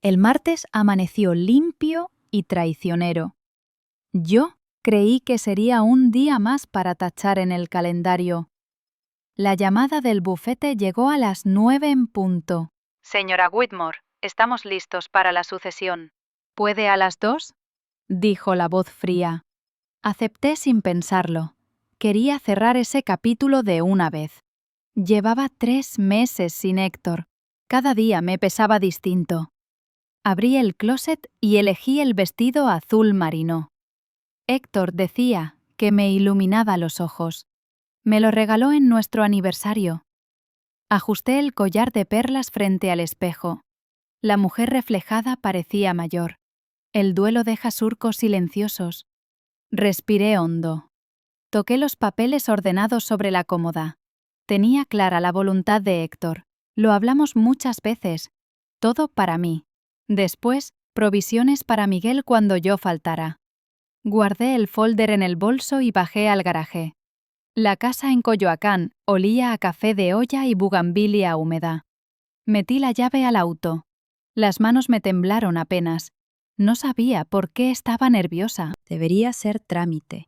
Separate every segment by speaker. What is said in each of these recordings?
Speaker 1: El martes amaneció limpio y traicionero. Yo creí que sería un día más para tachar en el calendario. La llamada del bufete llegó a las 9 en punto.
Speaker 2: Señora Whitmore, estamos listos para la sucesión. ¿Puede a las 2?
Speaker 1: Dijo la voz fría. Acepté sin pensarlo. Quería cerrar ese capítulo de una vez. Llevaba 3 meses sin Héctor. Cada día me pesaba distinto. Abrí el closet y elegí el vestido azul marino. Héctor decía que me iluminaba los ojos. Me lo regaló en nuestro aniversario. Ajusté el collar de perlas frente al espejo. La mujer reflejada parecía mayor. El duelo deja surcos silenciosos. Respiré hondo. Toqué los papeles ordenados sobre la cómoda. Tenía clara la voluntad de Héctor. Lo hablamos muchas veces. Todo para mí. Después, provisiones para Miguel cuando yo faltara. Guardé el folder en el bolso y bajé al garaje. La casa en Coyoacán olía a café de olla y bugambilia húmeda. Metí la llave al auto. Las manos me temblaron apenas. No sabía por qué estaba nerviosa. Debería ser trámite.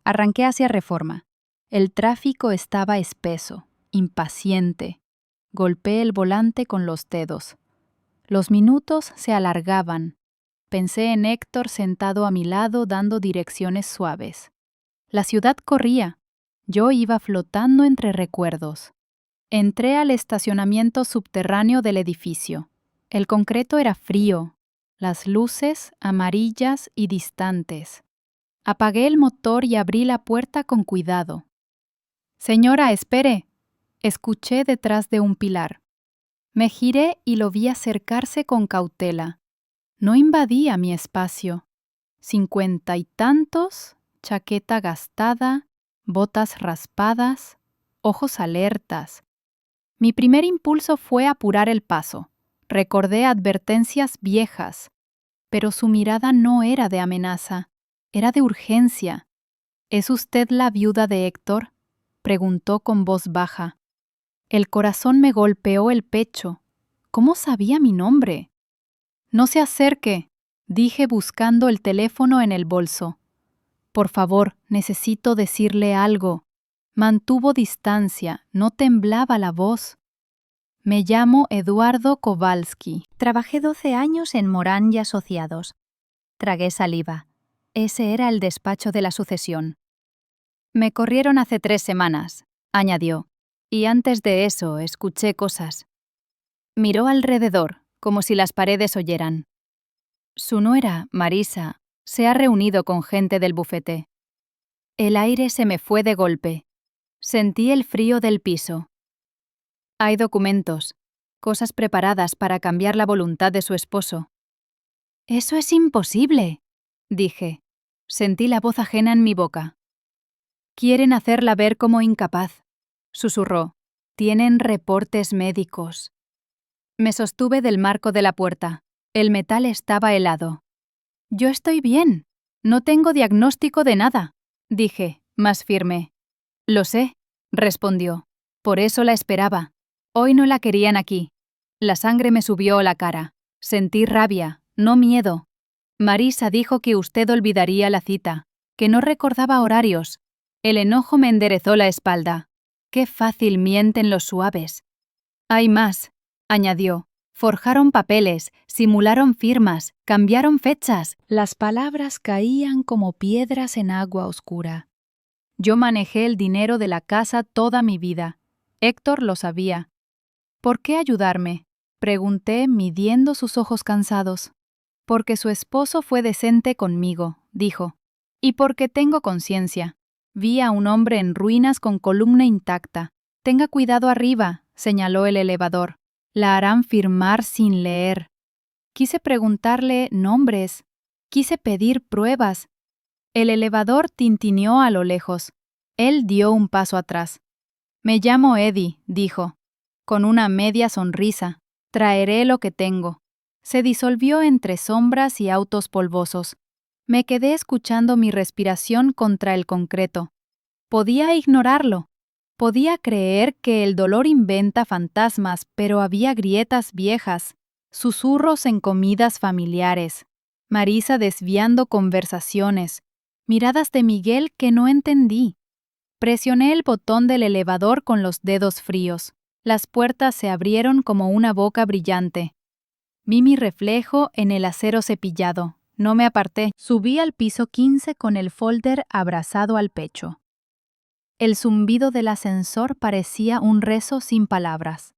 Speaker 1: Arranqué hacia Reforma. El tráfico estaba espeso, impaciente. Golpeé el volante con los dedos. Los minutos se alargaban. Pensé en Héctor sentado a mi lado dando direcciones suaves. La ciudad corría. Yo iba flotando entre recuerdos. Entré al estacionamiento subterráneo del edificio. El concreto era frío, las luces amarillas y distantes. Apagué el motor y abrí la puerta con cuidado. «Señora, espere», escuché detrás de un pilar. Me giré y lo vi acercarse con cautela. No invadía mi espacio. 50 y tantos, chaqueta gastada, botas raspadas, ojos alertas. Mi primer impulso fue apurar el paso. Recordé advertencias viejas, pero su mirada no era de amenaza, era de urgencia. ¿Es usted la viuda de Héctor?, preguntó con voz baja. El corazón me golpeó el pecho. ¿Cómo sabía mi nombre? «No se acerque», dije buscando el teléfono en el bolso. «Por favor, necesito decirle algo». Mantuvo distancia, no temblaba la voz. «Me llamo Eduardo Kowalski. Trabajé 12 años en Morán y Asociados». Tragué saliva. Ese era el despacho de la sucesión. «Me corrieron hace 3 semanas», añadió, «y antes de eso escuché cosas». Miró alrededor, como si las paredes oyeran. Su nuera, Marisa, se ha reunido con gente del bufete. El aire se me fue de golpe. Sentí el frío del piso. Hay documentos, cosas preparadas para cambiar la voluntad de su esposo. «Eso es imposible», dije. Sentí la voz ajena en mi boca. «Quieren hacerla ver como incapaz», susurró. «Tienen reportes médicos». Me sostuve del marco de la puerta. El metal estaba helado. «Yo estoy bien. No tengo diagnóstico de nada», dije, más firme. «Lo sé», respondió. «Por eso la esperaba. Hoy no la querían aquí». La sangre me subió a la cara. Sentí rabia, no miedo. «Marisa dijo que usted olvidaría la cita, que no recordaba horarios». El enojo me enderezó la espalda. Qué fácil mienten los suaves. «Hay más», añadió. «Forjaron papeles, simularon firmas, cambiaron fechas». Las palabras caían como piedras en agua oscura. Yo manejé el dinero de la casa toda mi vida. Héctor lo sabía. «¿Por qué ayudarme?», pregunté, midiendo sus ojos cansados. «Porque su esposo fue decente conmigo», dijo. «Y porque tengo conciencia. Vi a un hombre en ruinas con columna intacta. Tenga cuidado arriba», señaló el elevador. «La harán firmar sin leer». Quise preguntarle nombres. Quise pedir pruebas. El elevador tintineó a lo lejos. Él dio un paso atrás. «Me llamo Eddie», dijo, con una media sonrisa. «Traeré lo que tengo». Se disolvió entre sombras y autos polvosos. Me quedé escuchando mi respiración contra el concreto. Podía ignorarlo. Podía creer que el dolor inventa fantasmas, pero había grietas viejas. Susurros en comidas familiares. Marisa desviando conversaciones. Miradas de Miguel que no entendí. Presioné el botón del elevador con los dedos fríos. Las puertas se abrieron como una boca brillante. Vi mi reflejo en el acero cepillado. No me aparté. Subí al piso 15 con el folder abrazado al pecho. El zumbido del ascensor parecía un rezo sin palabras.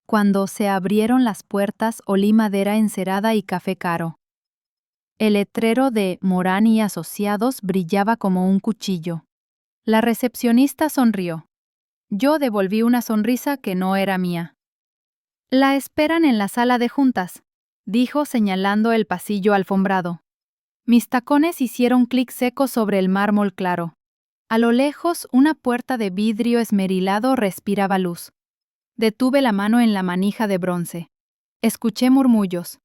Speaker 1: Cuando se abrieron las puertas olí madera encerada y café caro. El letrero de Morán y Asociados brillaba como un cuchillo. La recepcionista sonrió. Yo devolví una sonrisa que no era mía. «La esperan en la sala de juntas», dijo señalando el pasillo alfombrado. Mis tacones hicieron clic seco sobre el mármol claro. A lo lejos, una puerta de vidrio esmerilado respiraba luz. Detuve la mano en la manija de bronce. Escuché murmullos.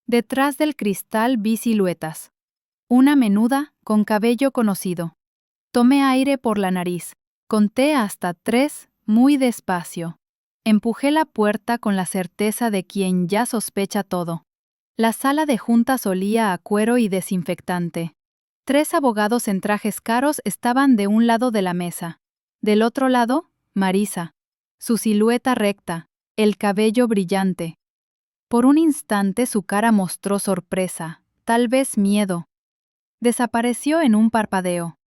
Speaker 1: Detrás del cristal vi siluetas. Una menuda, con cabello conocido. Tomé aire por la nariz. Conté hasta 3, muy despacio. Empujé la puerta con la certeza de quien ya sospecha todo. La sala de juntas olía a cuero y desinfectante. 3 abogados en trajes caros estaban de un lado de la mesa. Del otro lado, Marisa. Su silueta recta, el cabello brillante. Por un instante su cara mostró sorpresa, tal vez miedo. Desapareció en un parpadeo.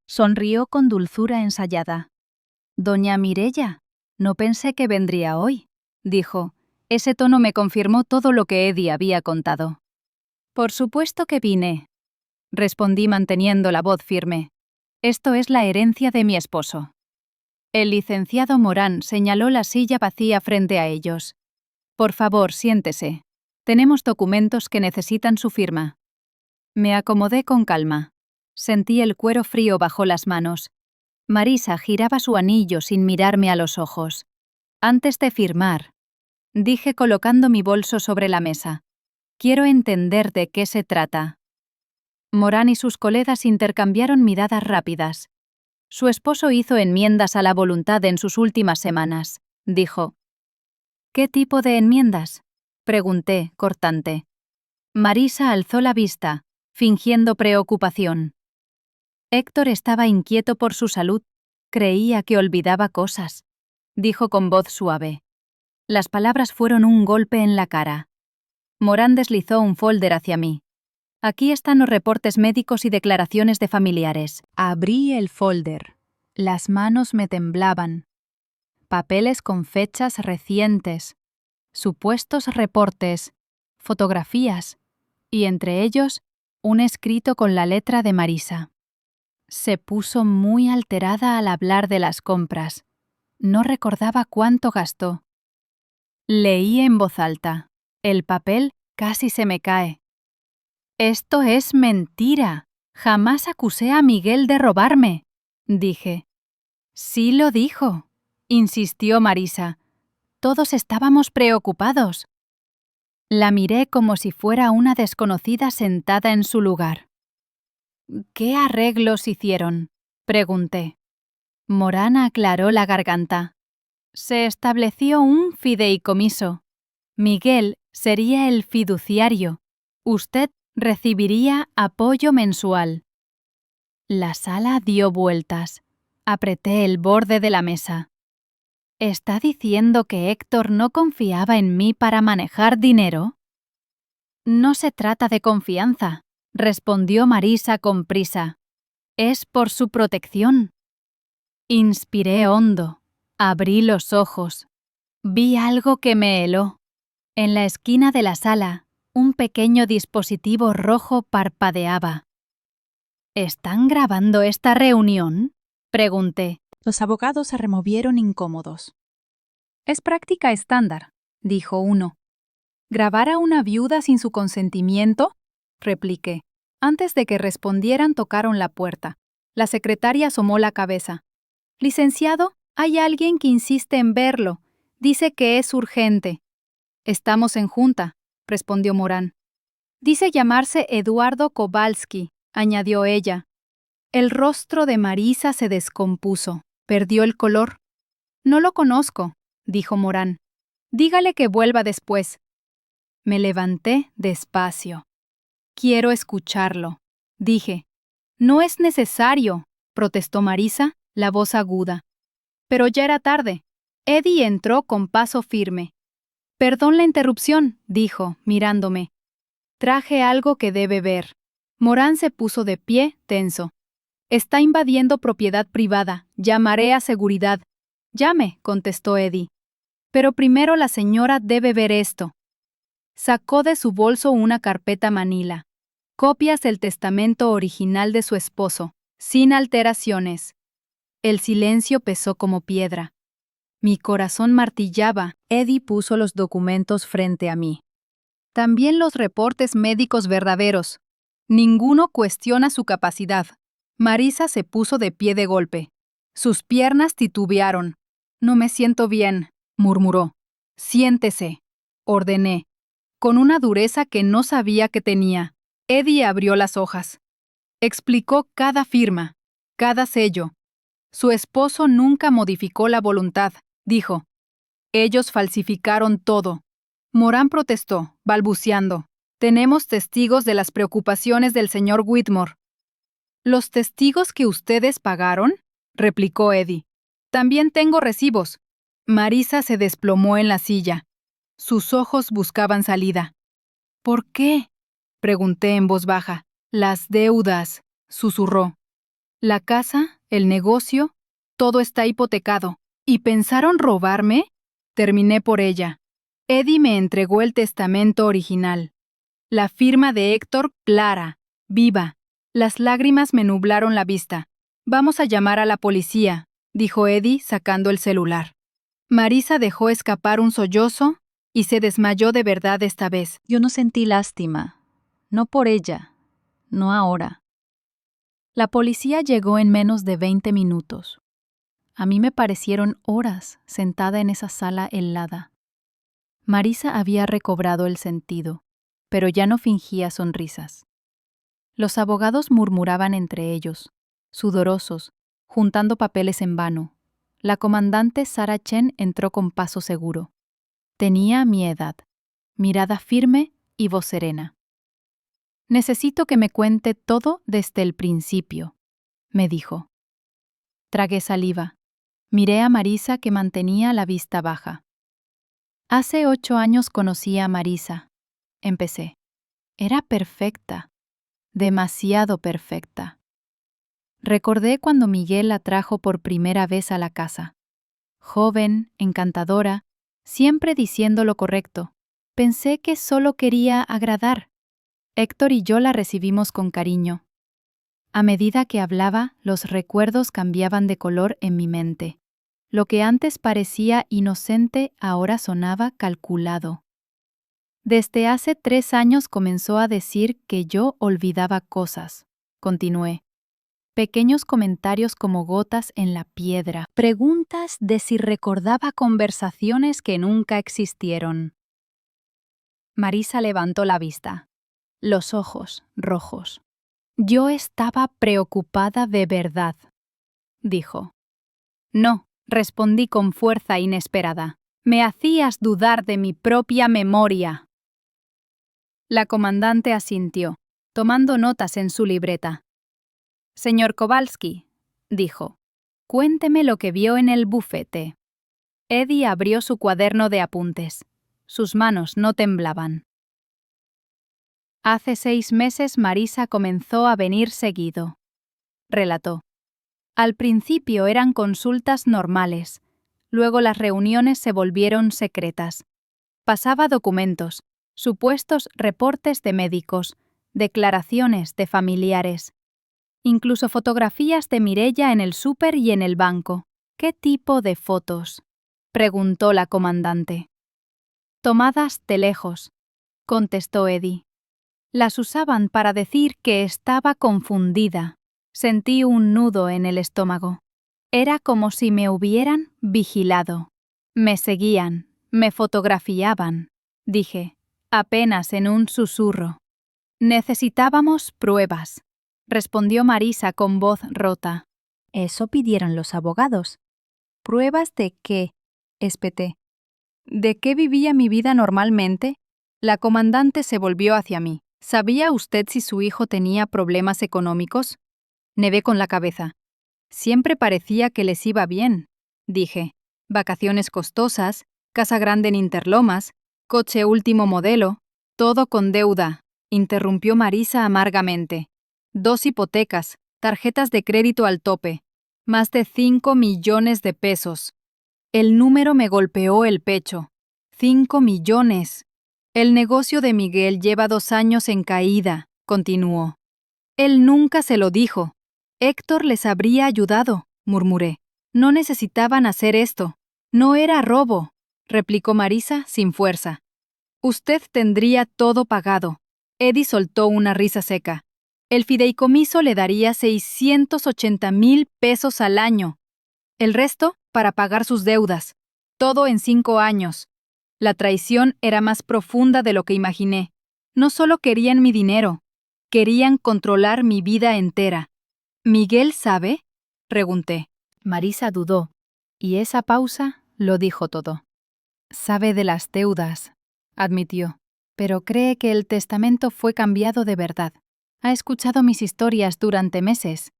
Speaker 1: Sonrió con dulzura ensayada. «Doña Mireya, no pensé que vendría hoy», dijo. Ese tono me confirmó todo lo que Eddie había contado. «Por supuesto que vine», respondí manteniendo la voz firme. «Esto es la herencia de mi esposo». El licenciado Morán señaló la silla vacía frente a ellos. «Por favor, siéntese. Tenemos documentos que necesitan su firma». Me acomodé con calma. Sentí el cuero frío bajo las manos. Marisa giraba su anillo sin mirarme a los ojos. «Antes de firmar», dije colocando mi bolso sobre la mesa. «Quiero entender de qué se trata». Morán y sus colegas intercambiaron miradas rápidas. «Su esposo hizo enmiendas a la voluntad en sus últimas semanas», dijo. «¿Qué tipo de enmiendas?», pregunté, cortante. Marisa alzó la vista, fingiendo preocupación. Héctor estaba inquieto por su salud. Creía que olvidaba cosas, dijo con voz suave. Las palabras fueron un golpe en la cara. Morán deslizó un folder hacia mí. «Aquí están los reportes médicos y declaraciones de familiares». Abrí el folder. Las manos me temblaban. Papeles con fechas recientes, supuestos reportes, fotografías, y entre ellos, un escrito con la letra de Marisa. Se puso muy alterada al hablar de las compras. No recordaba cuánto gastó. Leí en voz alta. El papel casi se me cae. «Esto es mentira. Jamás acusé a Miguel de robarme», dije. «Sí lo dijo», insistió Marisa. «Todos estábamos preocupados». La miré como si fuera una desconocida sentada en su lugar. «¿Qué arreglos hicieron?», pregunté. Morán aclaró la garganta. «Se estableció un fideicomiso. Miguel sería el fiduciario. Usted recibiría apoyo mensual». La sala dio vueltas. Apreté el borde de la mesa. ¿Está diciendo que Héctor no confiaba en mí para manejar dinero? «No se trata de confianza», respondió Marisa con prisa. «Es por su protección». Inspiré hondo. Abrí los ojos. Vi algo que me heló. En la esquina de la sala, un pequeño dispositivo rojo parpadeaba. «¿Están grabando esta reunión?», pregunté. Los abogados se removieron incómodos. «Es práctica estándar», dijo uno. «¿Grabar a una viuda sin su consentimiento?», repliqué. Antes de que respondieran tocaron la puerta. La secretaria asomó la cabeza. «Licenciado, hay alguien que insiste en verlo. Dice que es urgente». «Estamos en junta», respondió Morán. «Dice llamarse Eduardo Kowalski», añadió ella. El rostro de Marisa se descompuso. Perdió el color. «No lo conozco», dijo Morán. «Dígale que vuelva después». Me levanté despacio. Quiero escucharlo, dije. No es necesario, protestó Marisa, la voz aguda. Pero ya era tarde. Eddie entró con paso firme. Perdón la interrupción, dijo, mirándome. Traje algo que debe ver. Morán se puso de pie, tenso. Está invadiendo propiedad privada. Llamaré a seguridad. Llame, contestó Eddie. Pero primero la señora debe ver esto. Sacó de su bolso una carpeta manila. Copias del testamento original de su esposo, sin alteraciones. El silencio pesó como piedra. Mi corazón martillaba. Eddie puso los documentos frente a mí. También los reportes médicos verdaderos. Ninguno cuestiona su capacidad. Marisa se puso de pie de golpe. Sus piernas titubearon. No me siento bien, murmuró. Siéntese, ordené, con una dureza que no sabía que tenía. Eddie abrió las hojas. Explicó cada firma, cada sello. Su esposo nunca modificó la voluntad, dijo. Ellos falsificaron todo. Morán protestó, balbuceando. Tenemos testigos de las preocupaciones del señor Whitmore. ¿Los testigos que ustedes pagaron? Replicó Eddie. También tengo recibos. Marisa se desplomó en la silla. Sus ojos buscaban salida. ¿Por qué? Pregunté en voz baja. Las deudas, susurró. La casa, el negocio, todo está hipotecado. ¿Y pensaron robarme? Terminé por ella. Eddie me entregó el testamento original. La firma de Héctor, clara, viva. Las lágrimas me nublaron la vista. Vamos a llamar a la policía, dijo Eddie sacando el celular. Marisa dejó escapar un sollozo y se desmayó de verdad esta vez. Yo no sentí lástima. No por ella. No ahora. La policía llegó en menos de 20 minutos. A mí me parecieron horas sentada en esa sala helada. Marisa había recobrado el sentido, pero ya no fingía sonrisas. Los abogados murmuraban entre ellos, sudorosos, juntando papeles en vano. La comandante Sarah Chen entró con paso seguro. Tenía mi edad, mirada firme y voz serena. Necesito que me cuente todo desde el principio, me dijo. Tragué saliva. Miré a Marisa que mantenía la vista baja. Hace 8 años conocí a Marisa. Empecé. Era perfecta. Demasiado perfecta. Recordé cuando Miguel la trajo por primera vez a la casa. Joven, encantadora, siempre diciendo lo correcto. Pensé que solo quería agradar. Héctor y yo la recibimos con cariño. A medida que hablaba, los recuerdos cambiaban de color en mi mente. Lo que antes parecía inocente ahora sonaba calculado. Desde hace 3 años comenzó a decir que yo olvidaba cosas. Continué. Pequeños comentarios como gotas en la piedra. Preguntas de si recordaba conversaciones que nunca existieron. Marisa levantó la vista. Los ojos rojos. Yo estaba preocupada de verdad, dijo. No, respondí con fuerza inesperada. Me hacías dudar de mi propia memoria. La comandante asintió, tomando notas en su libreta. Señor Kowalski, dijo, cuénteme lo que vio en el bufete. Eddie abrió su cuaderno de apuntes. Sus manos no temblaban. Hace 6 meses Marisa comenzó a venir seguido, relató. Al principio eran consultas normales, luego las reuniones se volvieron secretas. Pasaba documentos, supuestos reportes de médicos, declaraciones de familiares, incluso fotografías de Mireia en el súper y en el banco. ¿Qué tipo de fotos?, preguntó la comandante. Tomadas de lejos, contestó Eddie. Las usaban para decir que estaba confundida. Sentí un nudo en el estómago. Era como si me hubieran vigilado. Me seguían, me fotografiaban, dije, apenas en un susurro. Necesitábamos pruebas, respondió Marisa con voz rota. Eso pidieron los abogados. ¿Pruebas de qué?, espeté. ¿De qué vivía mi vida normalmente? La comandante se volvió hacia mí. ¿Sabía usted si su hijo tenía problemas económicos? Negué con la cabeza. Siempre parecía que les iba bien, dije. Vacaciones costosas, casa grande en Interlomas, coche último modelo, todo con deuda, interrumpió Marisa amargamente. 2 hipotecas, tarjetas de crédito al tope, más de 5 millones de pesos. El número me golpeó el pecho. 5 millones. El negocio de Miguel lleva 2 años en caída, continuó. Él nunca se lo dijo. Héctor les habría ayudado, murmuré. No necesitaban hacer esto. No era robo, replicó Marisa sin fuerza. Usted tendría todo pagado. Eddie soltó una risa seca. El fideicomiso le daría 680,000 pesos al año. El resto para pagar sus deudas. Todo en 5 años. La traición era más profunda de lo que imaginé. No solo querían mi dinero, querían controlar mi vida entera. ¿Miguel sabe?, pregunté. Marisa dudó, y esa pausa lo dijo todo. Sabe de las deudas, admitió, pero cree que el testamento fue cambiado de verdad. Ha escuchado mis historias durante meses.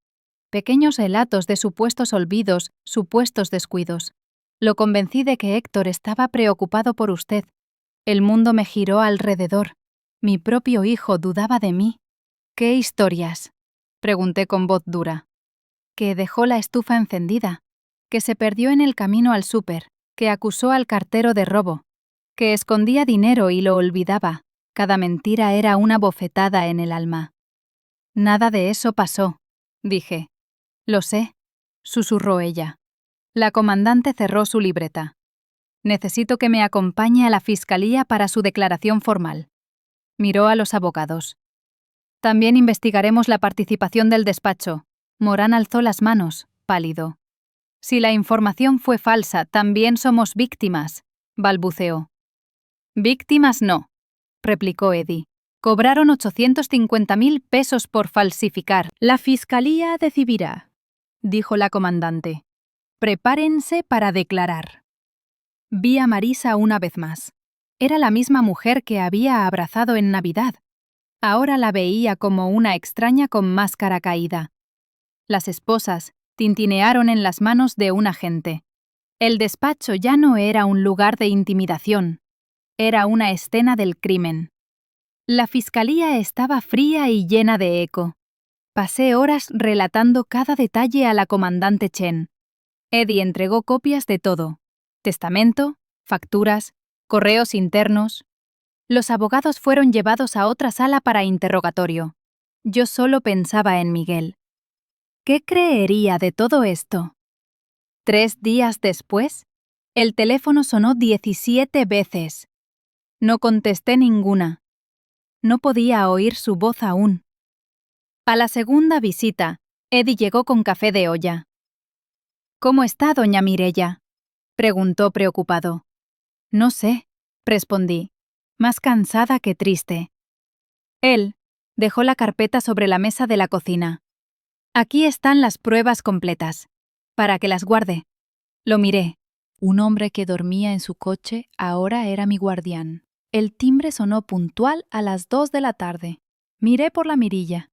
Speaker 1: Pequeños relatos de supuestos olvidos, supuestos descuidos. Lo convencí de que Héctor estaba preocupado por usted. El mundo me giró alrededor. Mi propio hijo dudaba de mí. ¿Qué historias?, pregunté con voz dura. Que dejó la estufa encendida, que se perdió en el camino al súper, que acusó al cartero de robo, que escondía dinero y lo olvidaba. Cada mentira era una bofetada en el alma. Nada de eso pasó, dije. Lo sé, susurró ella. La comandante cerró su libreta. Necesito que me acompañe a la fiscalía para su declaración formal. Miró a los abogados. También investigaremos la participación del despacho. Morán alzó las manos, pálido. Si la información fue falsa, también somos víctimas, balbuceó. Víctimas no, replicó Eddie. Cobraron 850,000 pesos por falsificar. La fiscalía decidirá, dijo la comandante. Prepárense para declarar. Vi a Marisa una vez más. Era la misma mujer que había abrazado en Navidad. Ahora la veía como una extraña con máscara caída. Las esposas tintinearon en las manos de un agente. El despacho ya no era un lugar de intimidación. Era una escena del crimen. La fiscalía estaba fría y llena de eco. Pasé horas relatando cada detalle a la comandante Chen. Eddie entregó copias de todo: testamento, facturas, correos internos. Los abogados fueron llevados a otra sala para interrogatorio. Yo solo pensaba en Miguel. ¿Qué creería de todo esto? 3 días después, el teléfono sonó 17 veces. No contesté ninguna. No podía oír su voz aún. A la segunda visita, Eddie llegó con café de olla. ¿Cómo está, doña Mireya?, preguntó preocupado. No sé, respondí, más cansada que triste. Él dejó la carpeta sobre la mesa de la cocina. Aquí están las pruebas completas, para que las guarde. Lo miré. Un hombre que dormía en su coche ahora era mi guardián. El timbre sonó puntual a las 2 de la tarde. Miré por la mirilla.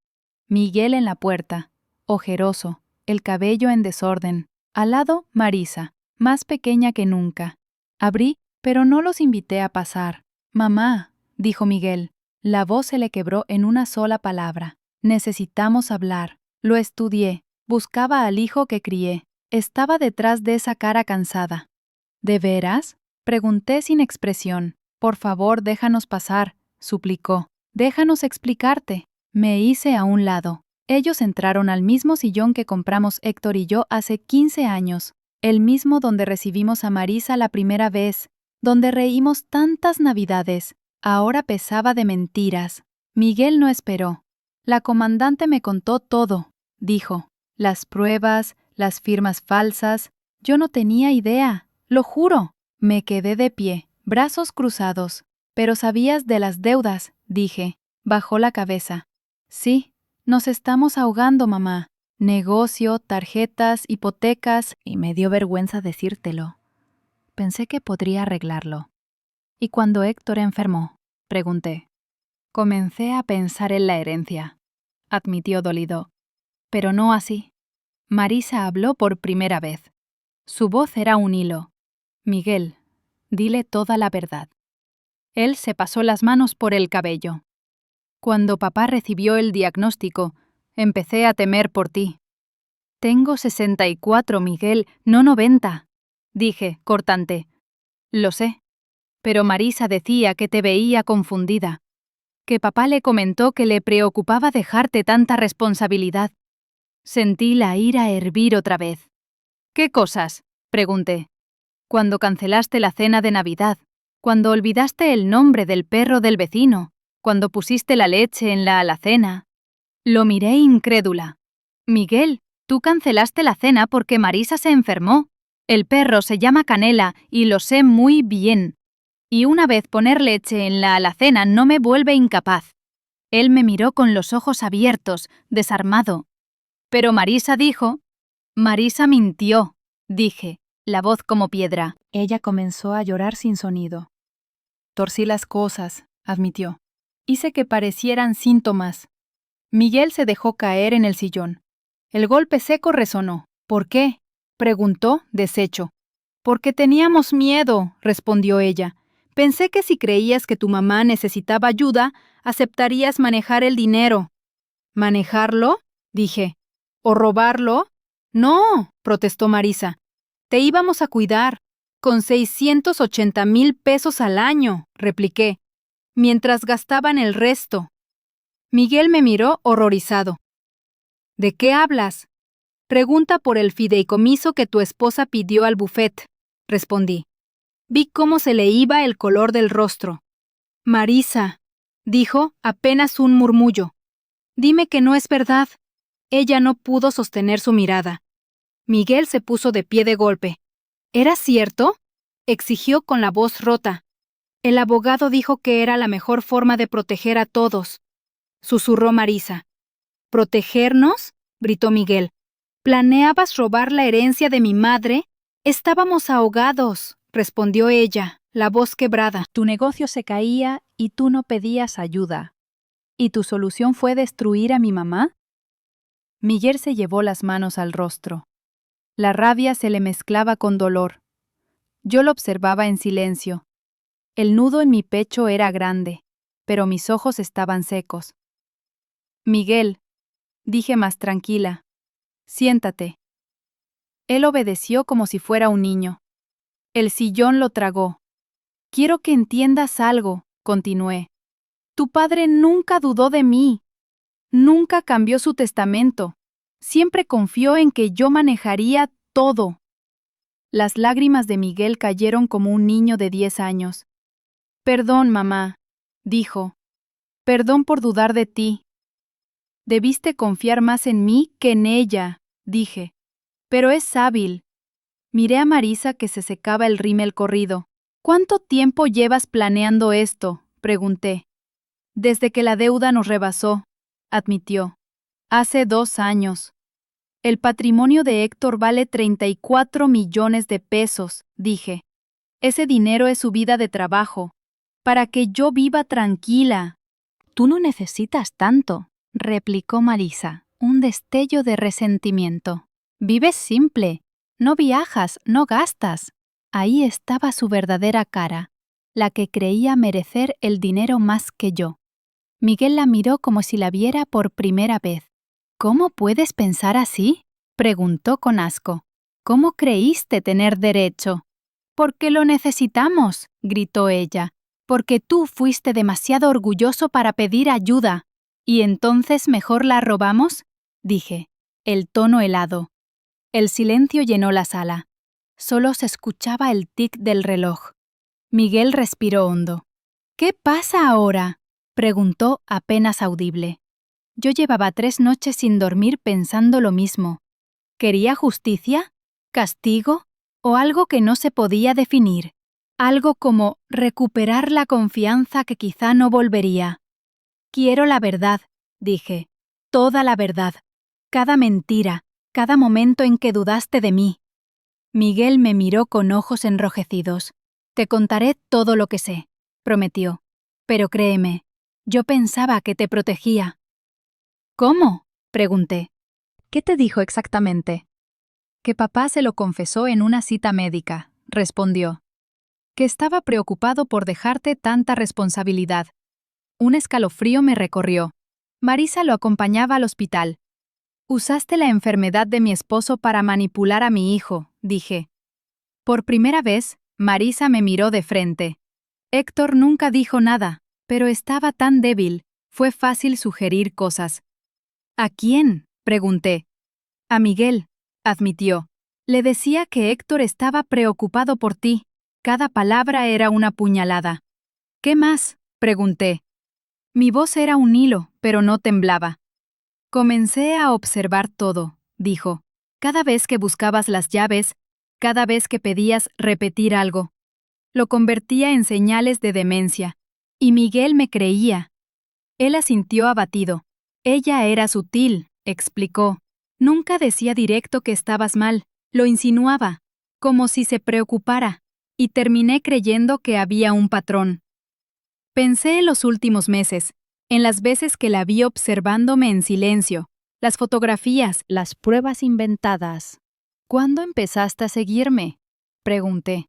Speaker 1: Miguel en la puerta, ojeroso, el cabello en desorden. Al lado, Marisa, más pequeña que nunca. Abrí, pero no los invité a pasar. Mamá, dijo Miguel. La voz se le quebró en una sola palabra. Necesitamos hablar. Lo estudié. Buscaba al hijo que crié. Estaba detrás de esa cara cansada. ¿De veras?, pregunté sin expresión. Por favor, déjanos pasar, suplicó. Déjanos explicarte. Me hice a un lado. Ellos entraron al mismo sillón que compramos Héctor y yo hace 15 años. El mismo donde recibimos a Marisa la primera vez. Donde reímos tantas Navidades. Ahora pesaba de mentiras. Miguel no esperó. La comandante me contó todo, dijo. Las pruebas, las firmas falsas. Yo no tenía idea, lo juro. Me quedé de pie, brazos cruzados. Pero sabías de las deudas, dije. Bajó la cabeza. Sí, nos estamos ahogando, mamá. Negocio, tarjetas, hipotecas, y me dio vergüenza decírtelo. Pensé que podría arreglarlo. ¿Y cuando Héctor enfermó? Pregunté. Comencé a pensar en la herencia, admitió dolido. Pero no así. Marisa habló por primera vez. Su voz era un hilo. Miguel, dile toda la verdad. Él se pasó las manos por el cabello. Cuando papá recibió el diagnóstico, empecé a temer por ti. Tengo 64, Miguel, no 90, dije, cortante. Lo sé, pero Marisa decía que te veía confundida, que papá le comentó que le preocupaba dejarte tanta responsabilidad. Sentí la ira hervir otra vez. ¿Qué cosas?, pregunté. Cuando cancelaste la cena de Navidad, cuando olvidaste el nombre del perro del vecino, cuando pusiste la leche en la alacena. Lo miré incrédula. Miguel, tú cancelaste la cena porque Marisa se enfermó. El perro se llama Canela y lo sé muy bien. Y una vez poner leche en la alacena no me vuelve incapaz. Él me miró con los ojos abiertos, desarmado. Pero Marisa dijo... Marisa mintió, dije, la voz como piedra. Ella comenzó a llorar sin sonido. Torcí las cosas, admitió. Hice que parecieran síntomas. Miguel se dejó caer en el sillón. El golpe seco resonó. ¿Por qué?, preguntó, deshecho. Porque teníamos miedo, respondió ella. Pensé que si creías que tu mamá necesitaba ayuda, aceptarías manejar el dinero. ¿Manejarlo?, dije. ¿O robarlo? No, protestó Marisa. Te íbamos a cuidar. Con 680,000 pesos al año, repliqué, mientras gastaban el resto. Miguel me miró horrorizado. ¿De qué hablas? Pregunta por el fideicomiso que tu esposa pidió al bufet, respondí. Vi cómo se le iba el color del rostro. Marisa, dijo apenas un murmullo. Dime que no es verdad. Ella no pudo sostener su mirada. Miguel se puso de pie de golpe. ¿Era cierto?, exigió con la voz rota. El abogado dijo que era la mejor forma de proteger a todos, susurró Marisa. ¿Protegernos?, gritó Miguel. ¿Planeabas robar la herencia de mi madre? Estábamos ahogados, respondió ella, la voz quebrada. Tu negocio se caía y tú no pedías ayuda. ¿Y tu solución fue destruir a mi mamá? Miguel se llevó las manos al rostro. La rabia se le mezclaba con dolor. Yo lo observaba en silencio. El nudo en mi pecho era grande, pero mis ojos estaban secos. Miguel, dije más tranquila, siéntate. Él obedeció como si fuera un niño. El sillón lo tragó. Quiero que entiendas algo, continué. Tu padre nunca dudó de mí. Nunca cambió su testamento. Siempre confió en que yo manejaría todo. Las lágrimas de Miguel cayeron como un niño de 10 años. Perdón, mamá, dijo. Perdón por dudar de ti. Debiste confiar más en mí que en ella, dije. Pero es hábil. Miré a Marisa que se secaba el rímel corrido. ¿Cuánto tiempo llevas planeando esto?, pregunté. Desde que la deuda nos rebasó, admitió. Hace 2 años. El patrimonio de Héctor vale 34 millones de pesos, dije. Ese dinero es su vida de trabajo, para que yo viva tranquila. Tú no necesitas tanto, replicó Marisa, un destello de resentimiento. Vives simple, no viajas, no gastas. Ahí estaba su verdadera cara, la que creía merecer el dinero más que yo. Miguel la miró como si la viera por primera vez. ¿Cómo puedes pensar así?, preguntó con asco. ¿Cómo creíste tener derecho? Porque lo necesitamos, gritó ella. Porque tú fuiste demasiado orgulloso para pedir ayuda. ¿Y entonces mejor la robamos?, dije, el tono helado. El silencio llenó la sala. Solo se escuchaba el tic del reloj. Miguel respiró hondo. ¿Qué pasa ahora?, preguntó apenas audible. Yo llevaba 3 noches sin dormir pensando lo mismo. ¿Quería justicia? ¿Castigo? ¿O algo que no se podía definir? Algo como recuperar la confianza que quizá no volvería. Quiero la verdad, dije. Toda la verdad. Cada mentira, cada momento en que dudaste de mí. Miguel me miró con ojos enrojecidos. Te contaré todo lo que sé, prometió. Pero créeme, yo pensaba que te protegía. ¿Cómo? Pregunté. ¿Qué te dijo exactamente? Que papá se lo confesó en una cita médica, respondió. Que estaba preocupado por dejarte tanta responsabilidad. Un escalofrío me recorrió. Marisa lo acompañaba al hospital. Usaste la enfermedad de mi esposo para manipular a mi hijo, dije. Por primera vez, Marisa me miró de frente. Héctor nunca dijo nada, pero estaba tan débil, fue fácil sugerir cosas. ¿A quién? Pregunté. A Miguel, admitió. Le decía que Héctor estaba preocupado por ti. Cada palabra era una puñalada. ¿Qué más? Pregunté. Mi voz era un hilo, pero no temblaba. Comencé a observar todo, dijo. Cada vez que buscabas las llaves, cada vez que pedías repetir algo. Lo convertía en señales de demencia. Y Miguel me creía. Él asintió abatido. Ella era sutil, explicó. Nunca decía directo que estabas mal, lo insinuaba, como si se preocupara, y terminé creyendo que había un patrón. Pensé en los últimos meses, en las veces que la vi observándome en silencio, las fotografías, las pruebas inventadas. ¿Cuándo empezaste a seguirme? Pregunté.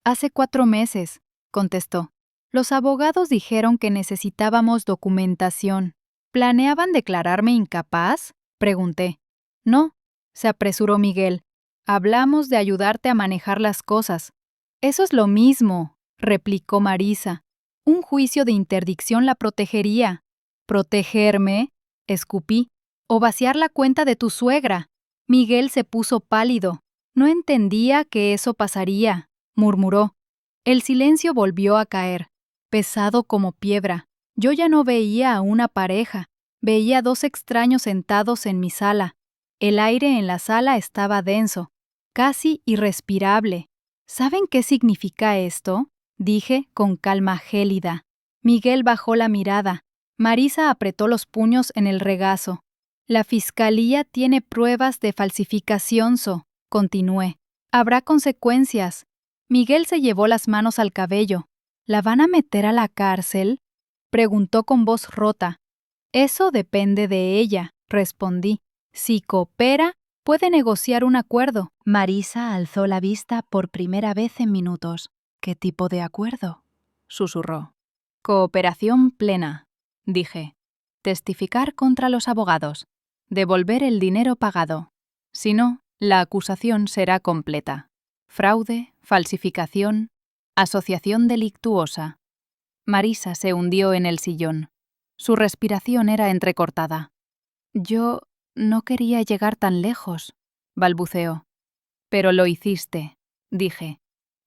Speaker 1: Hace 4 meses, contestó. Los abogados dijeron que necesitábamos documentación. ¿Planeaban declararme incapaz? Pregunté. No, se apresuró Miguel. Hablamos de ayudarte a manejar las cosas. Eso es lo mismo, replicó Marisa. Un juicio de interdicción la protegería. ¿Protegerme? Escupí. O vaciar la cuenta de tu suegra. Miguel se puso pálido. No entendía que eso pasaría, murmuró. El silencio volvió a caer, pesado como piedra. Yo ya no veía a una pareja, veía 2 extraños sentados en mi sala. El aire en la sala estaba denso, casi irrespirable. ¿Saben qué significa esto? Dije con calma gélida. Miguel bajó la mirada. Marisa apretó los puños en el regazo. La fiscalía tiene pruebas de falsificación, continué. Habrá consecuencias. Miguel se llevó las manos al cabello. ¿La van a meter a la cárcel? Preguntó con voz rota. Eso depende de ella, respondí. Si coopera, puede negociar un acuerdo. Marisa alzó la vista por primera vez en minutos. ¿Qué tipo de acuerdo? Susurró. Cooperación plena, dije. Testificar contra los abogados. Devolver el dinero pagado. Si no, la acusación será completa. Fraude, falsificación, asociación delictuosa. Marisa se hundió en el sillón. Su respiración era entrecortada. Yo no quería llegar tan lejos, balbuceó. Pero lo hiciste, dije.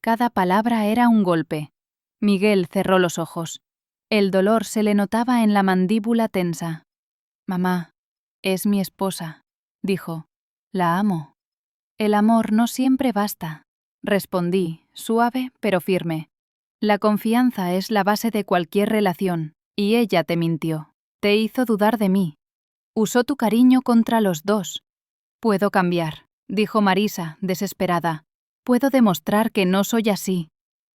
Speaker 1: Cada palabra era un golpe. Miguel cerró los ojos. El dolor se le notaba en la mandíbula tensa. Mamá, es mi esposa, dijo. La amo. El amor no siempre basta, respondí, suave pero firme. La confianza es la base de cualquier relación, y ella te mintió. Te hizo dudar de mí. Usó tu cariño contra los dos. Puedo cambiar, dijo Marisa, desesperada. Puedo demostrar que no soy así.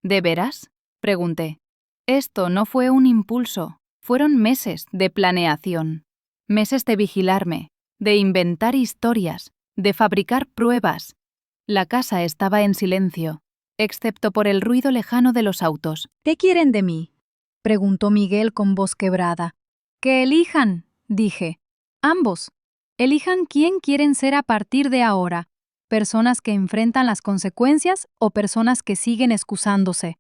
Speaker 1: ¿De veras? Pregunté. Esto no fue un impulso, fueron meses de planeación. Meses de vigilarme, de inventar historias, de fabricar pruebas. La casa estaba en silencio, excepto por el ruido lejano de los autos. ¿Qué quieren de mí? Preguntó Miguel con voz quebrada. Que elijan, dije. Ambos. Elijan quién quieren ser a partir de ahora. Personas que enfrentan las consecuencias o personas que siguen excusándose.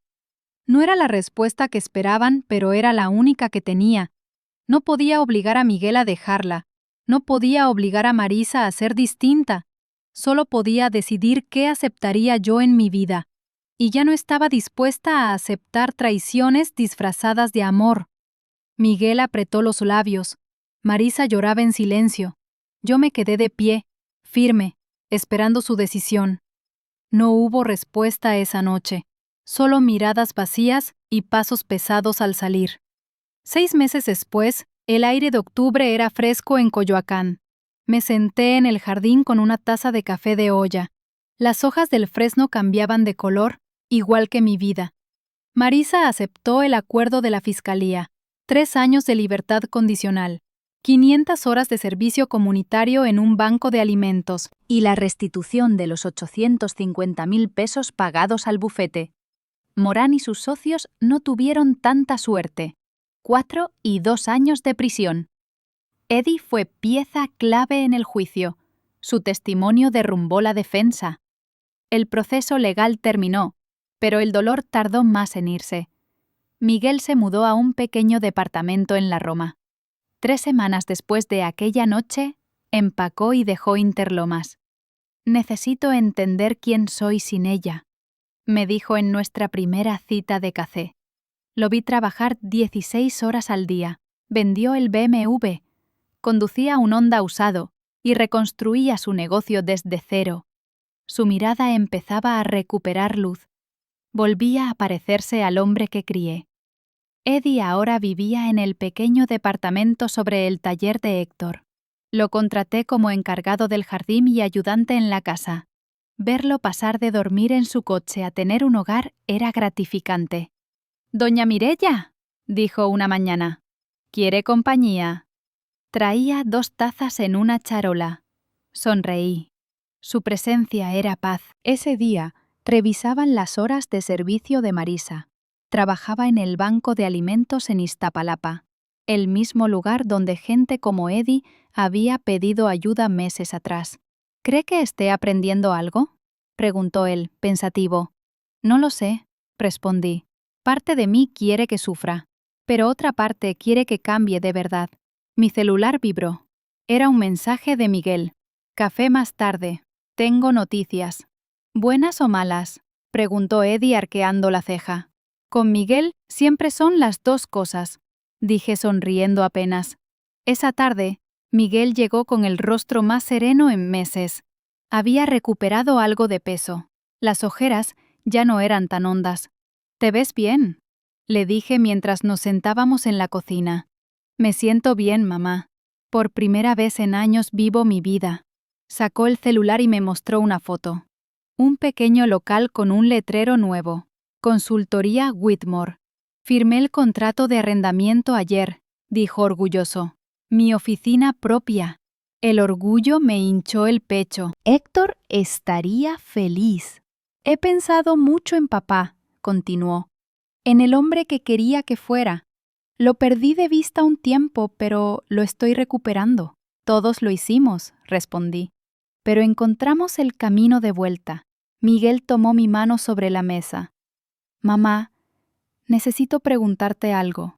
Speaker 1: No era la respuesta que esperaban, pero era la única que tenía. No podía obligar a Miguel a dejarla. No podía obligar a Marisa a ser distinta. Solo podía decidir qué aceptaría yo en mi vida. Y ya no estaba dispuesta a aceptar traiciones disfrazadas de amor. Miguel apretó los labios. Marisa lloraba en silencio. Yo me quedé de pie, firme, esperando su decisión. No hubo respuesta esa noche, solo miradas vacías y pasos pesados al salir. 6 meses después, el aire de octubre era fresco en Coyoacán. Me senté en el jardín con una taza de café de olla. Las hojas del fresno cambiaban de color, igual que mi vida. Marisa aceptó el acuerdo de la fiscalía: 3 años de libertad condicional, 500 horas de servicio comunitario en un banco de alimentos y la restitución de los 850.000 pesos pagados al bufete. Morán y sus socios no tuvieron tanta suerte: 4 y 2 años de prisión. Eddie fue pieza clave en el juicio. Su testimonio derrumbó la defensa. El proceso legal terminó, pero el dolor tardó más en irse. Miguel se mudó a un pequeño departamento en la Roma. 3 semanas después de aquella noche, empacó y dejó Interlomas. «Necesito entender quién soy sin ella», me dijo en nuestra primera cita de café. Lo vi trabajar 16 horas al día, vendió el BMW, conducía un Honda usado y reconstruía su negocio desde cero. Su mirada empezaba a recuperar luz. Volvía a parecerse al hombre que crié. Eddie ahora vivía en el pequeño departamento sobre el taller de Héctor. Lo contraté como encargado del jardín y ayudante en la casa. Verlo pasar de dormir en su coche a tener un hogar era gratificante. «Doña Mireya», dijo una mañana, «¿quiere compañía?». Traía 2 tazas en una charola. Sonreí. Su presencia era paz. Ese día revisaban las horas de servicio de Marisa. Trabajaba en el banco de alimentos en Iztapalapa, el mismo lugar donde gente como Eddie había pedido ayuda meses atrás. «¿Cree que esté aprendiendo algo?», preguntó él, pensativo. «No lo sé», respondí. «Parte de mí quiere que sufra, pero otra parte quiere que cambie de verdad». Mi celular vibró. Era un mensaje de Miguel. «Café más tarde. Tengo noticias». «¿Buenas o malas?», preguntó Eddie arqueando la ceja. «Con Miguel siempre son las 2 cosas», dije sonriendo apenas. Esa tarde, Miguel llegó con el rostro más sereno en meses. Había recuperado algo de peso. Las ojeras ya no eran tan hondas. «¿Te ves bien?», le dije mientras nos sentábamos en la cocina. «Me siento bien, mamá. Por primera vez en años vivo mi vida». Sacó el celular y me mostró una foto. Un pequeño local con un letrero nuevo. «Consultoría Whitmore». «Firmé el contrato de arrendamiento ayer», dijo orgulloso. «Mi oficina propia». El orgullo me hinchó el pecho. Héctor estaría feliz. «He pensado mucho en papá», continuó. «En el hombre que quería que fuera. Lo perdí de vista un tiempo, pero lo estoy recuperando». «Todos lo hicimos», respondí. «Pero encontramos el camino de vuelta». Miguel tomó mi mano sobre la mesa. «Mamá, necesito preguntarte algo.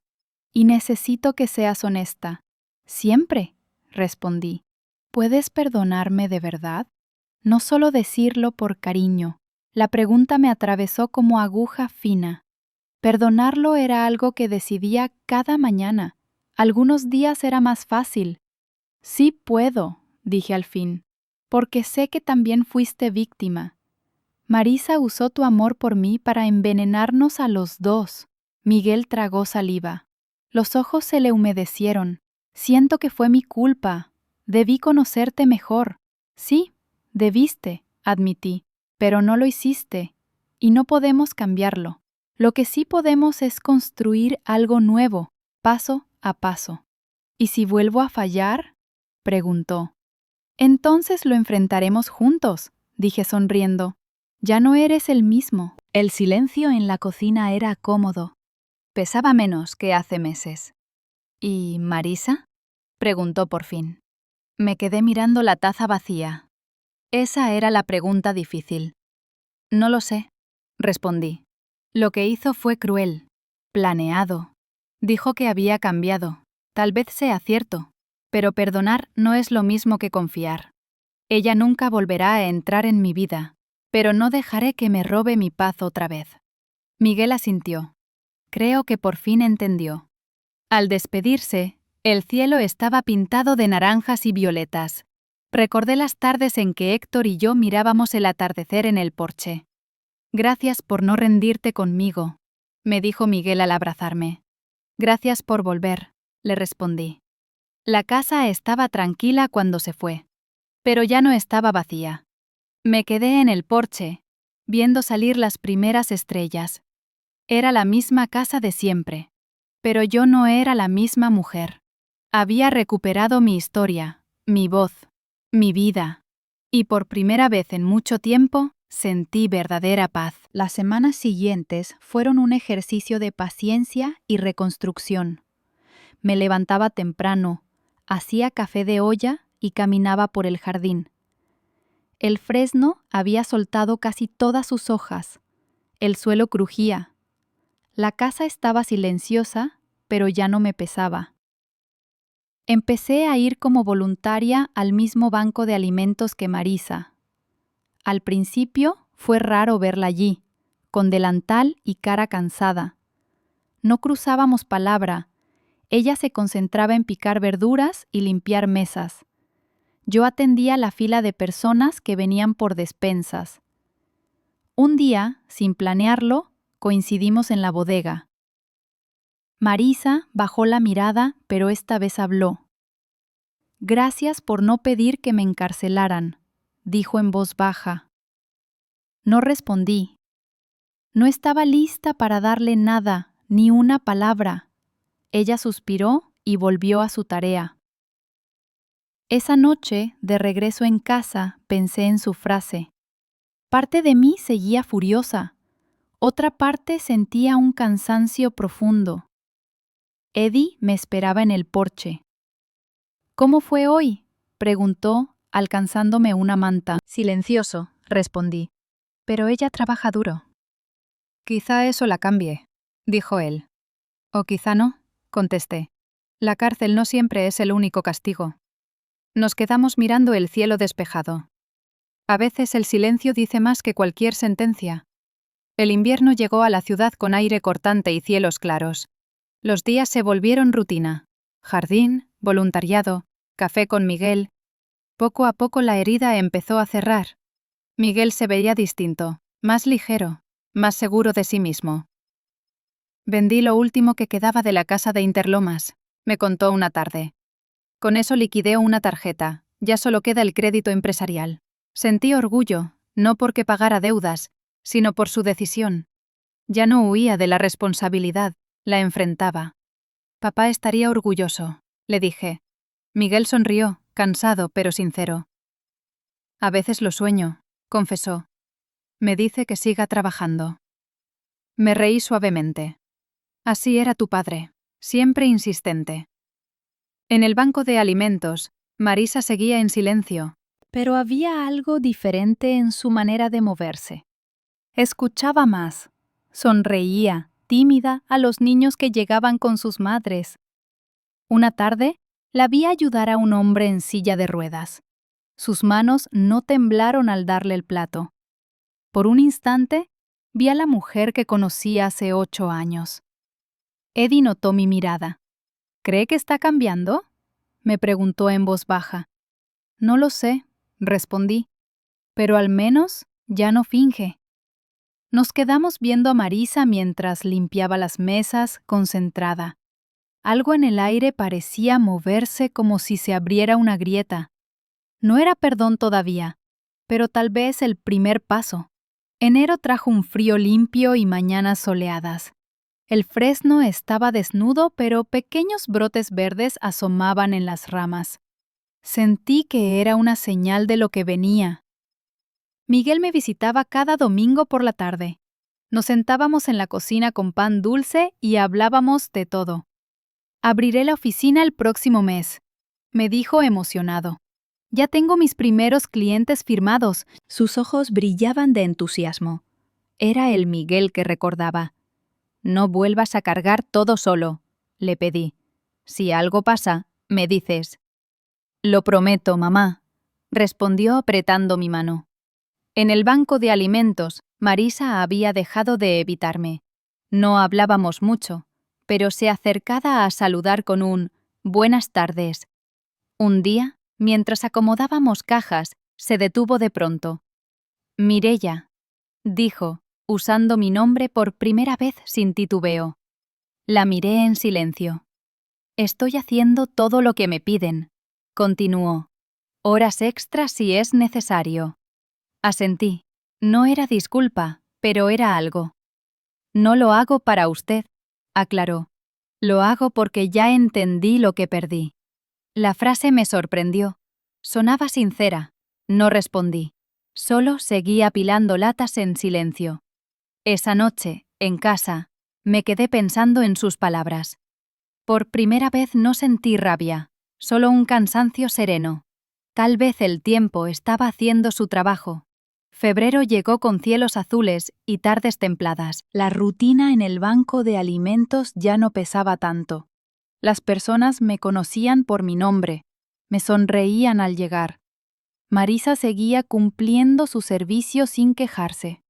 Speaker 1: Y necesito que seas honesta». «Siempre», respondí. «¿Puedes perdonarme de verdad?». No solo decirlo por cariño. La pregunta me atravesó como aguja fina. Perdonarlo era algo que decidía cada mañana. Algunos días era más fácil. «Sí puedo», dije al fin, «porque sé que también fuiste víctima. Marisa usó tu amor por mí para envenenarnos a los 2». Miguel tragó saliva. Los ojos se le humedecieron. «Siento que fue mi culpa. Debí conocerte mejor». «Sí, debiste», admití, «pero no lo hiciste. Y no podemos cambiarlo. Lo que sí podemos es construir algo nuevo, paso a paso». «¿Y si vuelvo a fallar?», preguntó. «Entonces lo enfrentaremos juntos», dije sonriendo. «Ya no eres el mismo». El silencio en la cocina era cómodo. Pesaba menos que hace meses. «¿Y Marisa?», preguntó por fin. Me quedé mirando la taza vacía. Esa era la pregunta difícil. «No lo sé», respondí. «Lo que hizo fue cruel, planeado. Dijo que había cambiado. Tal vez sea cierto, pero perdonar no es lo mismo que confiar. Ella nunca volverá a entrar en mi vida, pero no dejaré que me robe mi paz otra vez». Miguel asintió. Creo que por fin entendió. Al despedirse, el cielo estaba pintado de naranjas y violetas. Recordé las tardes en que Héctor y yo mirábamos el atardecer en el porche. «Gracias por no rendirte conmigo», me dijo Miguel al abrazarme. «Gracias por volver», le respondí. La casa estaba tranquila cuando se fue, pero ya no estaba vacía. Me quedé en el porche, viendo salir las primeras estrellas. Era la misma casa de siempre. Pero yo no era la misma mujer. Había recuperado mi historia, mi voz, mi vida. Y por primera vez en mucho tiempo sentí verdadera paz. Las semanas siguientes fueron un ejercicio de paciencia y reconstrucción. Me levantaba temprano, hacía café de olla y caminaba por el jardín. El fresno había soltado casi todas sus hojas. El suelo crujía. La casa estaba silenciosa, pero ya no me pesaba. Empecé a ir como voluntaria al mismo banco de alimentos que Marisa. Al principio fue raro verla allí, con delantal y cara cansada. No cruzábamos palabra. Ella se concentraba en picar verduras y limpiar mesas. Yo atendía la fila de personas que venían por despensas. Un día, sin planearlo, coincidimos en la bodega. Marisa bajó la mirada, pero esta vez habló. «Gracias por no pedir que me encarcelaran», dijo en voz baja. No respondí. No estaba lista para darle nada, ni una palabra. Ella suspiró y volvió a su tarea. Esa noche, de regreso en casa, pensé en su frase. Parte de mí seguía furiosa. Otra parte sentía un cansancio profundo. Eddie me esperaba en el porche. «¿Cómo fue hoy?», preguntó, alcanzándome una manta. «Silencioso», respondí. «Pero ella trabaja duro». «Quizá eso la cambie», dijo él. «O quizá no», contesté. «La cárcel no siempre es el único castigo». Nos quedamos mirando el cielo despejado. A veces el silencio dice más que cualquier sentencia. El invierno llegó a la ciudad con aire cortante y cielos claros. Los días se volvieron rutina. Jardín, voluntariado, café con Miguel. Poco a poco la herida empezó a cerrar. Miguel se veía distinto, más ligero, más seguro de sí mismo. «Vendí lo último que quedaba de la casa de Interlomas», me contó una tarde. «Con eso liquidé una tarjeta, ya solo queda el crédito empresarial». Sentí orgullo, no porque pagara deudas, sino por su decisión. Ya no huía de la responsabilidad, la enfrentaba. «Papá estaría orgulloso», le dije. Miguel sonrió, cansado pero sincero. «A veces lo sueño», confesó. «Me dice que siga trabajando». Me reí suavemente. Así era tu padre, siempre insistente. En el banco de alimentos, Marisa seguía en silencio, pero había algo diferente en su manera de moverse. Escuchaba más, sonreía, tímida, a los niños que llegaban con sus madres. Una tarde, la vi ayudar a un hombre en silla de ruedas. Sus manos no temblaron al darle el plato. Por un instante, vi a la mujer que conocí hace 8 años. Eddie notó mi mirada. «¿Cree que está cambiando?», me preguntó en voz baja. «No lo sé», respondí. «Pero al menos ya no finge». Nos quedamos viendo a Marisa mientras limpiaba las mesas, concentrada. Algo en el aire parecía moverse como si se abriera una grieta. No era perdón todavía, pero tal vez el primer paso. Enero trajo un frío limpio y mañanas soleadas. El fresno estaba desnudo, pero pequeños brotes verdes asomaban en las ramas. Sentí que era una señal de lo que venía. Miguel me visitaba cada domingo por la tarde. Nos sentábamos en la cocina con pan dulce y hablábamos de todo. «Abriré la oficina el próximo mes», me dijo emocionado. «Ya tengo mis primeros clientes firmados». Sus ojos brillaban de entusiasmo. Era el Miguel que recordaba. «No vuelvas a cargar todo solo», le pedí. «Si algo pasa, me dices». «Lo prometo, mamá», respondió apretando mi mano. En el banco de alimentos, Marisa había dejado de evitarme. No hablábamos mucho, pero se acercaba a saludar con un «buenas tardes». Un día, mientras acomodábamos cajas, se detuvo de pronto. «Mireia», dijo, usando mi nombre por primera vez sin titubeo. La miré en silencio. «Estoy haciendo todo lo que me piden», continuó. «Horas extras si es necesario». Asentí. No era disculpa, pero era algo. No lo hago para usted, aclaró. Lo hago porque ya entendí lo que perdí. La frase me sorprendió. Sonaba sincera. No respondí. Solo seguí apilando latas en silencio. Esa noche, en casa, me quedé pensando en sus palabras. Por primera vez no sentí rabia, solo un cansancio sereno. Tal vez el tiempo estaba haciendo su trabajo. Febrero llegó con cielos azules y tardes templadas. La rutina en el banco de alimentos ya no pesaba tanto. Las personas me conocían por mi nombre, me sonreían al llegar. Marisa seguía cumpliendo su servicio sin quejarse.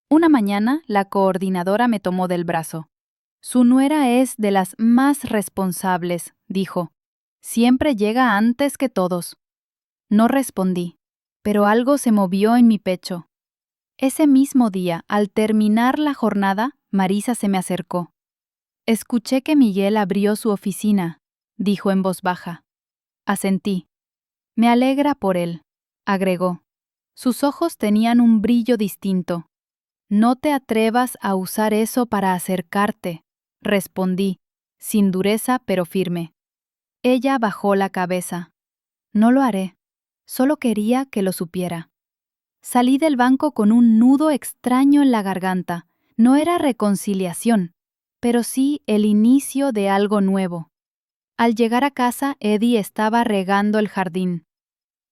Speaker 1: Una mañana, la coordinadora me tomó del brazo. Su nuera es de las más responsables, dijo. Siempre llega antes que todos. No respondí, pero algo se movió en mi pecho. Ese mismo día, al terminar la jornada, Marisa se me acercó. Escuché que Miguel abrió su oficina, dijo en voz baja. Asentí. Me alegra por él, agregó. Sus ojos tenían un brillo distinto. No te atrevas a usar eso para acercarte, respondí, sin dureza pero firme. Ella bajó la cabeza. No lo haré. Solo quería que lo supiera. Salí del banco con un nudo extraño en la garganta. No era reconciliación, pero sí el inicio de algo nuevo. Al llegar a casa, Eddie estaba regando el jardín.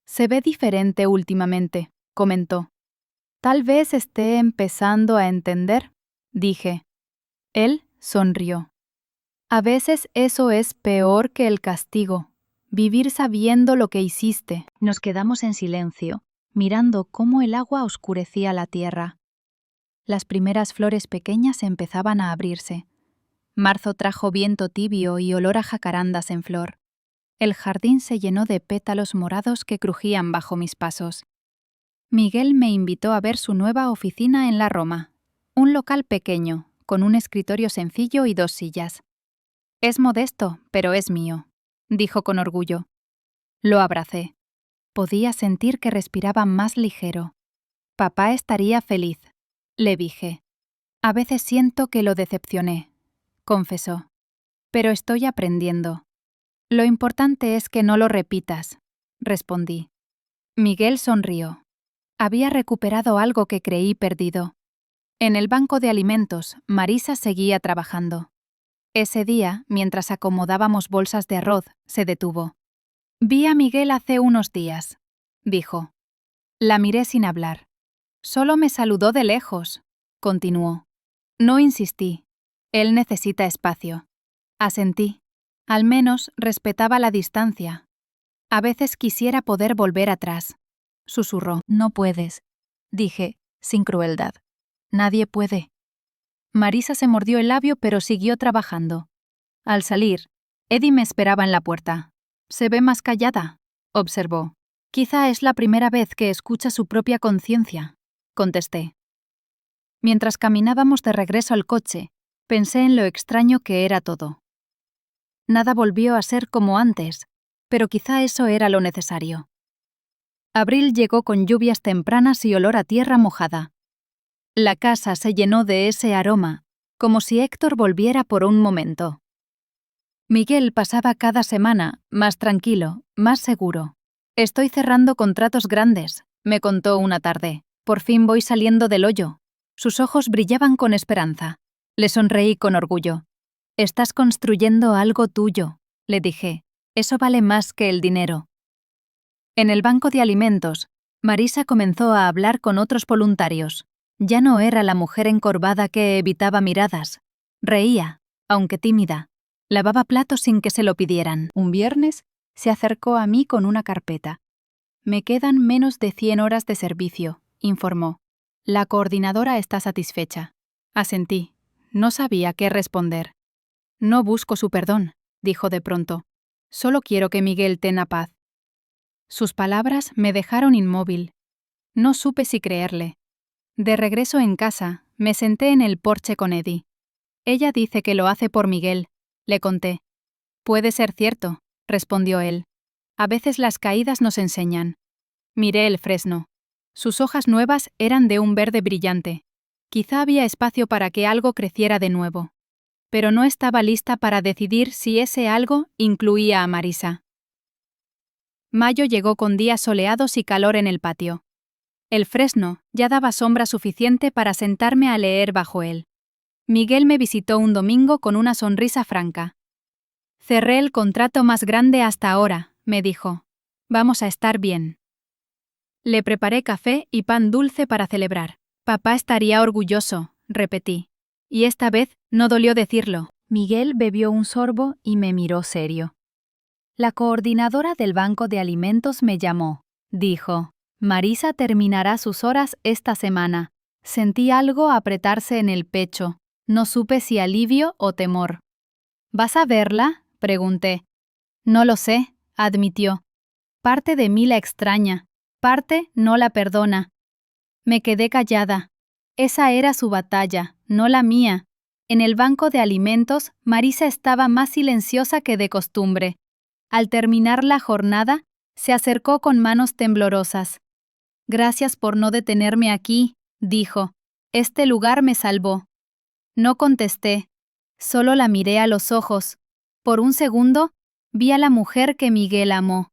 Speaker 1: Se ve diferente últimamente, comentó. Tal vez esté empezando a entender, dije. Él sonrió. A veces eso es peor que el castigo, vivir sabiendo lo que hiciste. Nos quedamos en silencio, mirando cómo el agua oscurecía la tierra. Las primeras flores pequeñas empezaban a abrirse. Marzo trajo viento tibio y olor a jacarandas en flor. El jardín se llenó de pétalos morados que crujían bajo mis pasos. Miguel me invitó a ver su nueva oficina en la Roma, un local pequeño, con un escritorio sencillo y 2 sillas. Es modesto, pero es mío, dijo con orgullo. Lo abracé. Podía sentir que respiraba más ligero. Papá estaría feliz, le dije. A veces siento que lo decepcioné, confesó. Pero estoy aprendiendo. Lo importante es que no lo repitas, respondí. Miguel sonrió. Había recuperado algo que creí perdido. En el banco de alimentos, Marisa seguía trabajando. Ese día, mientras acomodábamos bolsas de arroz, se detuvo. Vi a Miguel hace unos días, dijo. La miré sin hablar. Solo me saludó de lejos, continuó. No insistí. Él necesita espacio. Asentí. Al menos respetaba la distancia. A veces quisiera poder volver atrás. Susurró. No puedes, dije, sin crueldad. Nadie puede. Marisa se mordió el labio pero siguió trabajando. Al salir, Eddie me esperaba en la puerta. Se ve más callada, observó. Quizá es la primera vez que escucha su propia conciencia, contesté. Mientras caminábamos de regreso al coche, pensé en lo extraño que era todo. Nada volvió a ser como antes, pero quizá eso era lo necesario. Abril llegó con lluvias tempranas y olor a tierra mojada. La casa se llenó de ese aroma, como si Héctor volviera por un momento. Miguel pasaba cada semana, más tranquilo, más seguro. Estoy cerrando contratos grandes, me contó una tarde. Por fin voy saliendo del hoyo. Sus ojos brillaban con esperanza. Le sonreí con orgullo. Estás construyendo algo tuyo, le dije. Eso vale más que el dinero. En el banco de alimentos, Marisa comenzó a hablar con otros voluntarios. Ya no era la mujer encorvada que evitaba miradas. Reía, aunque tímida. Lavaba platos sin que se lo pidieran. Un viernes, se acercó a mí con una carpeta. Me quedan menos de 100 horas de servicio, informó. La coordinadora está satisfecha. Asentí. No sabía qué responder. No busco su perdón, dijo de pronto. Solo quiero que Miguel tenga paz. Sus palabras me dejaron inmóvil. No supe si creerle. De regreso en casa, me senté en el porche con Eddie. Ella dice que lo hace por Miguel, le conté. Puede ser cierto, respondió él. A veces las caídas nos enseñan. Miré el fresno. Sus hojas nuevas eran de un verde brillante. Quizá había espacio para que algo creciera de nuevo. Pero no estaba lista para decidir si ese algo incluía a Marisa. Mayo llegó con días soleados y calor en el patio. El fresno ya daba sombra suficiente para sentarme a leer bajo él. Miguel me visitó un domingo con una sonrisa franca. «Cerré el contrato más grande hasta ahora», me dijo. «Vamos a estar bien». Le preparé café y pan dulce para celebrar. «Papá estaría orgulloso», repetí. Y esta vez no dolió decirlo. Miguel bebió un sorbo y me miró serio. «La coordinadora del Banco de Alimentos me llamó», dijo. «Marisa terminará sus horas esta semana». Sentí algo apretarse en el pecho. No supe si alivio o temor. «¿Vas a verla?», pregunté. «No lo sé», admitió. «Parte de mí la extraña, parte no la perdona». Me quedé callada. Esa era su batalla, no la mía. En el banco de alimentos, Marisa estaba más silenciosa que de costumbre. Al terminar la jornada, se acercó con manos temblorosas. «Gracias por no detenerme aquí», dijo. «Este lugar me salvó». No contesté. Solo la miré a los ojos. Por un segundo, vi a la mujer que Miguel amó.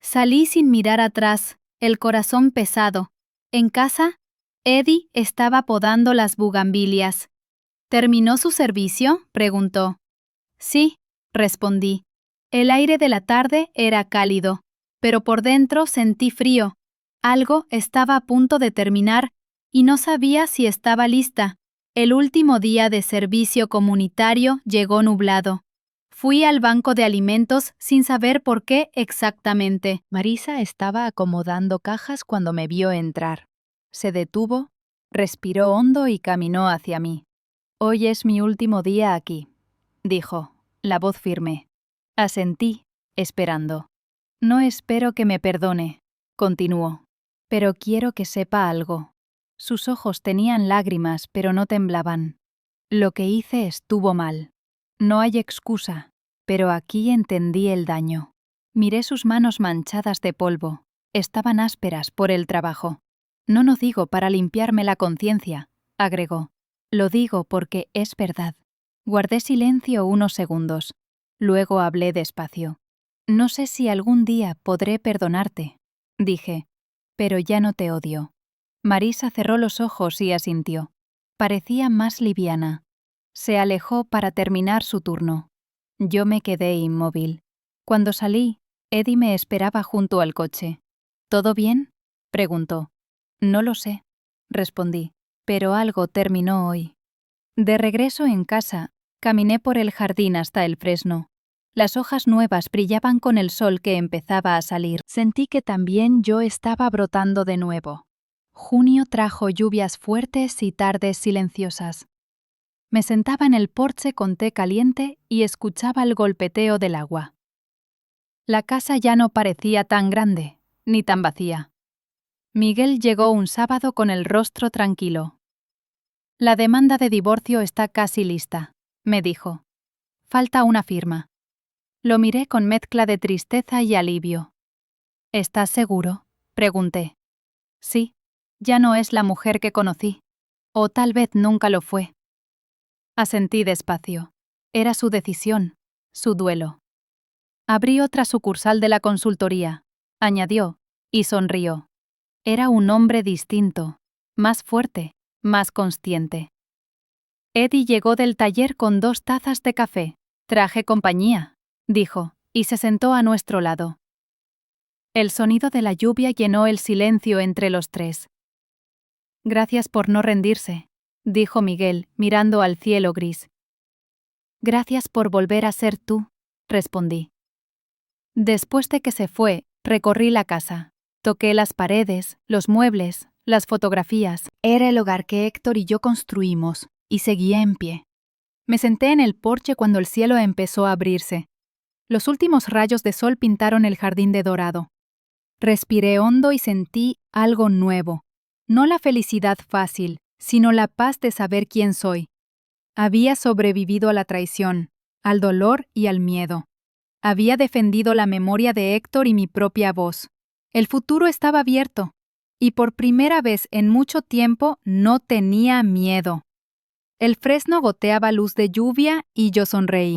Speaker 1: Salí sin mirar atrás, el corazón pesado. En casa, Eddie estaba podando las bugambilias. «¿Terminó su servicio?», preguntó. «Sí», respondí. El aire de la tarde era cálido, pero por dentro sentí frío. Algo estaba a punto de terminar y no sabía si estaba lista. El último día de servicio comunitario llegó nublado. Fui al banco de alimentos sin saber por qué exactamente. Marisa estaba acomodando cajas cuando me vio entrar. Se detuvo, respiró hondo y caminó hacia mí. «Hoy es mi último día aquí», dijo, la voz firme. Asentí, esperando. «No espero que me perdone», continuó, «pero quiero que sepa algo». Sus ojos tenían lágrimas, pero no temblaban. «Lo que hice estuvo mal. No hay excusa, pero aquí entendí el daño». Miré sus manos manchadas de polvo. Estaban ásperas por el trabajo. «No lo digo para limpiarme la conciencia», agregó. «Lo digo porque es verdad». Guardé silencio unos segundos. Luego hablé despacio. «No sé si algún día podré perdonarte», dije, «pero ya no te odio». Marisa cerró los ojos y asintió. Parecía más liviana. Se alejó para terminar su turno. Yo me quedé inmóvil. Cuando salí, Eddie me esperaba junto al coche. «¿Todo bien?», preguntó. «No lo sé», respondí, «pero algo terminó hoy». De regreso en casa, caminé por el jardín hasta el fresno. Las hojas nuevas brillaban con el sol que empezaba a salir. Sentí que también yo estaba brotando de nuevo. Junio trajo lluvias fuertes y tardes silenciosas. Me sentaba en el porche con té caliente y escuchaba el golpeteo del agua. La casa ya no parecía tan grande, ni tan vacía. Miguel llegó un sábado con el rostro tranquilo. «La demanda de divorcio está casi lista», me dijo. «Falta una firma». Lo miré con mezcla de tristeza y alivio. «¿Estás seguro?», pregunté. «Sí, ya no es la mujer que conocí. O tal vez nunca lo fue». Asentí despacio. Era su decisión, su duelo. «Abrí otra sucursal de la consultoría», añadió, y sonrió. Era un hombre distinto, más fuerte, más consciente. Eddie llegó del taller con 2 tazas de café. «Traje compañía», dijo, y se sentó a nuestro lado. El sonido de la lluvia llenó el silencio entre los tres. «Gracias por no rendirse», dijo Miguel, mirando al cielo gris. «Gracias por volver a ser tú», respondí. Después de que se fue, recorrí la casa. Toqué las paredes, los muebles, las fotografías. Era el hogar que Héctor y yo construimos, y seguía en pie. Me senté en el porche cuando el cielo empezó a abrirse. Los últimos rayos de sol pintaron el jardín de dorado. Respiré hondo y sentí algo nuevo. No la felicidad fácil, sino la paz de saber quién soy. Había sobrevivido a la traición, al dolor y al miedo. Había defendido la memoria de Héctor y mi propia voz. El futuro estaba abierto. Y por primera vez en mucho tiempo no tenía miedo. El fresno goteaba luz de lluvia y yo sonreí.